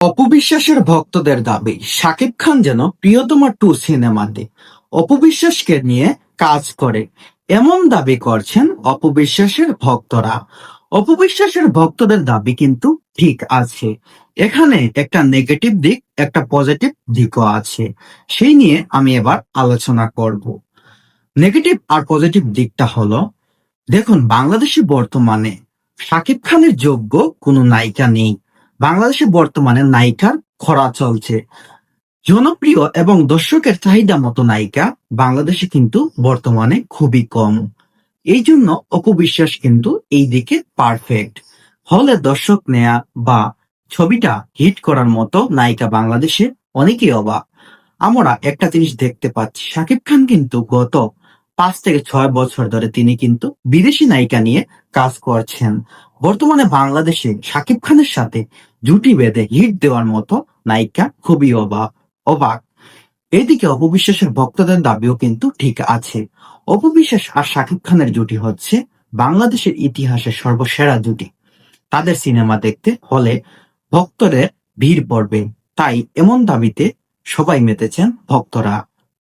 অপবিশ্বাসের ভক্তদের দাবি শাকিব খান যেন প্রিয়তমা 2 সিনেমাতে অপবিশ্বাসকে নিয়ে কাজ করে, এমন দাবি করছেন অপবিশ্বাসের ভক্তরা। অপবিশ্বাসের ভক্তদের দাবি কিন্তু ঠিক আছে। এখানে একটা নেগেটিভ দিক, একটা পজিটিভ দিকও আছে। সেই নিয়ে আমি এবার আলোচনা করব। নেগেটিভ আর পজিটিভ দিকটা হলো, দেখুন, বাংলাদেশে বর্তমানে শাকিব খানের যোগ্য কোনো নায়িকা নেই। বাংলাদেশে বর্তমানে নায়িকার খরা চলছে। জনপ্রিয় এবং দর্শকের চাহিদা মতো নায়িকা বাংলাদেশে কিন্তু বর্তমানে খুবই কম। এই জন্য অপবিশ্বাস কিন্তু এই দিকে পারফেক্ট। হলে দর্শক নেয়া বা ছবিটা হিট করার মতো নায়িকা বাংলাদেশে অনেকেই অবাক। আমরা একটা জিনিস দেখতে পাচ্ছি, শাকিব খান কিন্তু গত 5 থেকে 6 বছর ধরে তিনি কিন্তু বিদেশি নায়িকা নিয়ে কাজ করছেন। বর্তমানে বাংলাদেশে শাকিব খানের সাথে জুটি বেঁধে হিট দেওয়ার মতো নায়িকা খুবই অবাক। এদিকে অপবিশ্বাসের ভক্তদের দাবিও কিন্তু ঠিক আছে। অপবিশ্বাস আর শাকিব খানের জুটি হচ্ছে বাংলাদেশের ইতিহাসের সর্বসেরা জুটি। তাদের সিনেমা দেখতে হলে ভক্তদের ভিড় পড়বে, তাই এমন দাবিতে সবাই মেতেছেন ভক্তরা।